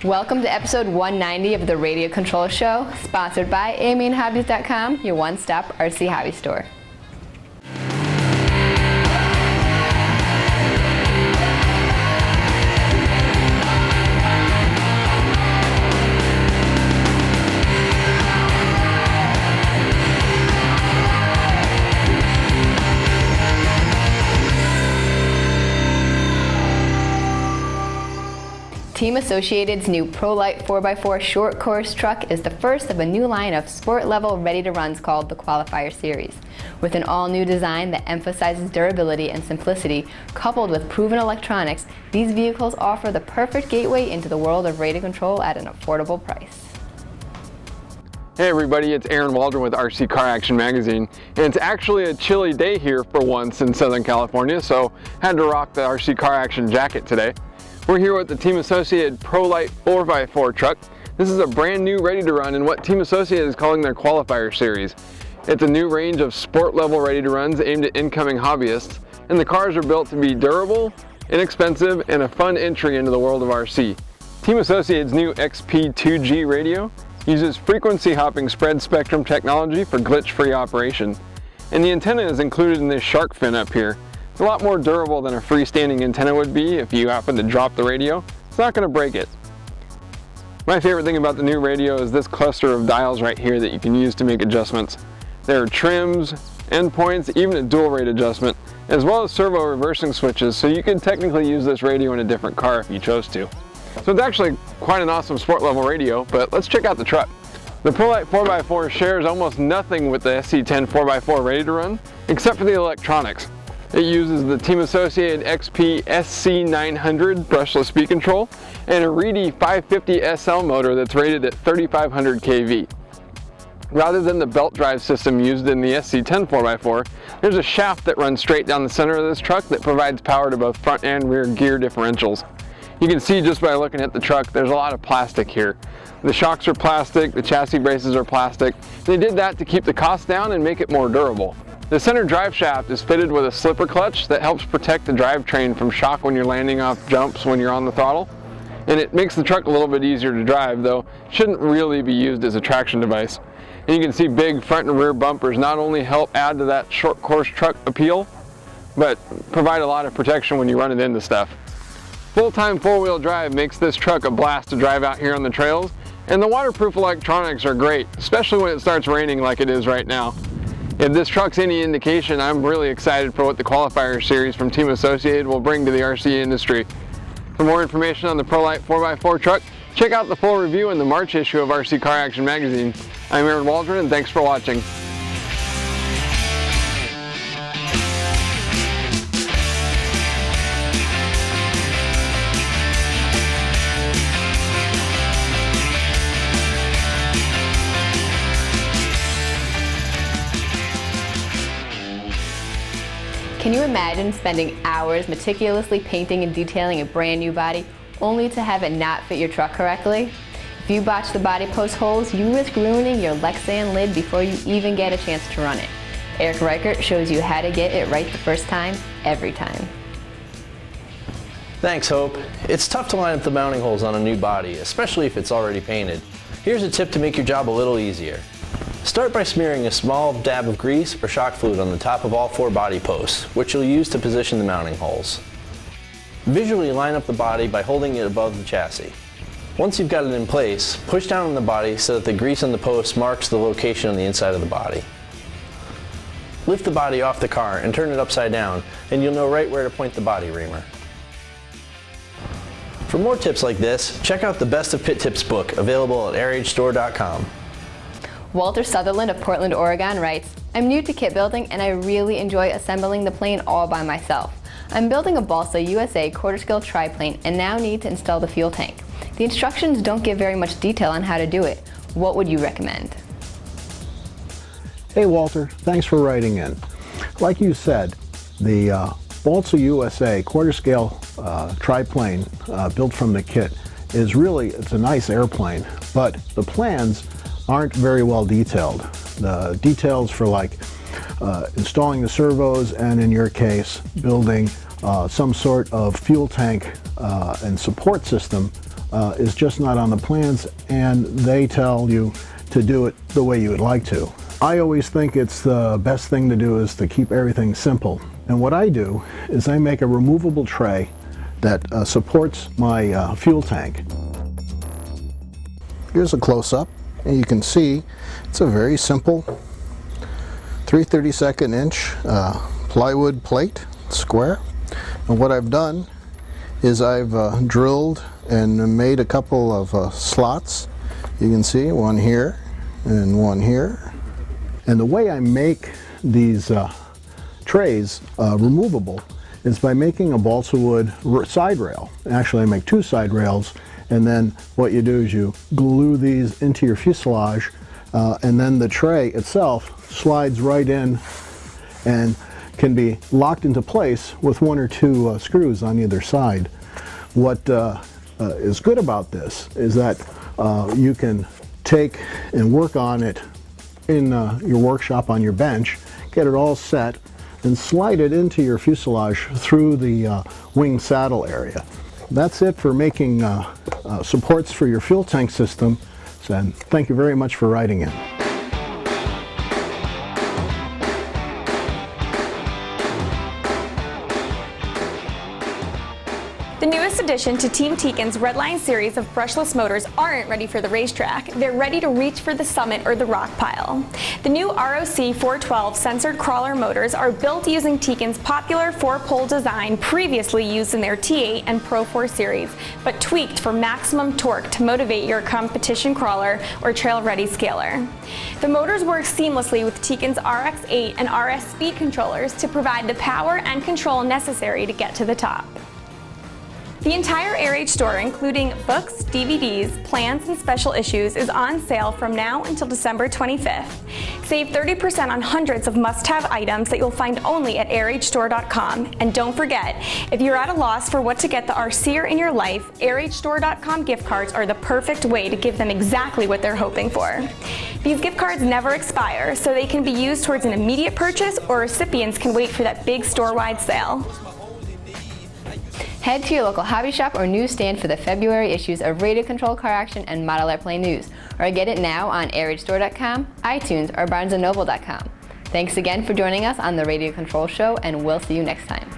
Welcome to episode 190 of the Radio Control Show, sponsored by AMEandHobbies.com, your one-stop RC hobby store. Team Associated's new ProLite 4x4 short course truck is the first of a new line of sport-level ready-to-runs called the Qualifier Series. With an all-new design that emphasizes durability and simplicity, coupled with proven electronics, these vehicles offer the perfect gateway into the world of radio control at an affordable price. Hey everybody, it's Aaron Waldron with RC Car Action Magazine, and it's actually a chilly day here for once in Southern California, so had to rock the RC Car Action jacket today. We're here with the Team Associated ProLite 4x4 truck. This is a brand new ready to run in what Team Associated is calling their Qualifier Series. It's a new range of sport level ready to runs aimed at incoming hobbyists, and the cars are built to be durable, inexpensive, and a fun entry into the world of RC. Team Associated's new XP2G radio uses frequency hopping spread spectrum technology for glitch-free operation. And the antenna is included in this shark fin up here. It's a lot more durable than a freestanding antenna would be if you happen to drop the radio. It's not going to break it. My favorite thing about the new radio is this cluster of dials right here that you can use to make adjustments. There are trims, endpoints, even a dual rate adjustment, as well as servo reversing switches, so you can technically use this radio in a different car if you chose to. So it's actually quite an awesome sport level radio, but let's check out the truck. The ProLite 4x4 shares almost nothing with the SC10 4x4 ready to run, except for the electronics. It uses the Team Associated XP SC900 brushless speed control and a Reedy 550 SL motor that's rated at 3500 kV. Rather than the belt drive system used in the SC10 4x4, there's a shaft that runs straight down the center of this truck that provides power to both front and rear gear differentials. You can see just by looking at the truck, there's a lot of plastic here. The shocks are plastic, the chassis braces are plastic. They did that to keep the cost down and make it more durable. The center drive shaft is fitted with a slipper clutch that helps protect the drivetrain from shock when you're landing off jumps when you're on the throttle. And it makes the truck a little bit easier to drive, though it shouldn't really be used as a traction device. And you can see big front and rear bumpers not only help add to that short course truck appeal, but provide a lot of protection when you run it into stuff. Full-time four-wheel drive makes this truck a blast to drive out here on the trails, and the waterproof electronics are great, especially when it starts raining like it is right now. If this truck's any indication, I'm really excited for what the Qualifier Series from Team Associated will bring to the RC industry. For more information on the ProLite 4x4 truck, check out the full review in the March issue of RC Car Action Magazine. I'm Aaron Waldron, and thanks for watching. Can you imagine spending hours meticulously painting and detailing a brand new body only to have it not fit your truck correctly? If you botch the body post holes, you risk ruining your Lexan lid before you even get a chance to run it. Eric Reichert shows you how to get it right the first time, every time. Thanks, Hope. It's tough to line up the mounting holes on a new body, especially if it's already painted. Here's a tip to make your job a little easier. Start by smearing a small dab of grease or shock fluid on the top of all four body posts, which you'll use to position the mounting holes. Visually line up the body by holding it above the chassis. Once you've got it in place, push down on the body so that the grease on the post marks the location on the inside of the body. Lift the body off the car and turn it upside down, and you'll know right where to point the body reamer. For more tips like this, check out the Best of Pit Tips book, available at airagestore.com. Walter Sutherland of Portland, Oregon writes, I'm new to kit building and I really enjoy assembling the plane all by myself. I'm building a Balsa USA quarter-scale triplane and now need to install the fuel tank. The instructions don't give very much detail on how to do it. What would you recommend? Hey Walter, thanks for writing in. Like you said, the Balsa USA quarter-scale triplane built from the kit is really, it's a nice airplane, but the plans aren't very well detailed. The details for like installing the servos and in your case building some sort of fuel tank and support system is just not on the plans, and they tell you to do it the way you would like to. I always think it's the best thing to do is to keep everything simple. And what I do is I make a removable tray that supports my fuel tank. Here's a close-up, and you can see it's a very simple 3/32 inch plywood plate, square. And what I've done is I've drilled and made a couple of slots. You can see one here and one here. And the way I make these trays removable is by making a balsa wood side rail. Actually, I make two side rails, and then what you do is you glue these into your fuselage, and then the tray itself slides right in and can be locked into place with one or two screws on either side. What is good about this is that you can take and work on it in your workshop on your bench, get it all set, and slide it into your fuselage through the wing saddle area. That's it for making supports for your fuel tank system, and thank you very much for writing in. The newest addition to Team Tekin's Redline series of brushless motors aren't ready for the racetrack. They're ready to reach for the summit or the rock pile. The new ROC 412 censored crawler motors are built using Tekin's popular 4-pole design previously used in their T8 and Pro 4 series, but tweaked for maximum torque to motivate your competition crawler or trail-ready scaler. The motors work seamlessly with Tekin's RX8 and RS speed controllers to provide the power and control necessary to get to the top. The entire AirH store, including books, DVDs, plans, and special issues, is on sale from now until December 25th. Save 30% on hundreds of must-have items that you'll find only at airhstore.com. And don't forget, if you're at a loss for what to get the RCer in your life, airhstore.com gift cards are the perfect way to give them exactly what they're hoping for. These gift cards never expire, so they can be used towards an immediate purchase, or recipients can wait for that big store-wide sale. Head to your local hobby shop or newsstand for the February issues of Radio Control Car Action and Model Airplane News, or get it now on airhstore.com, iTunes, or barnesandnoble.com. Thanks again for joining us on the Radio Control Show, and we'll see you next time.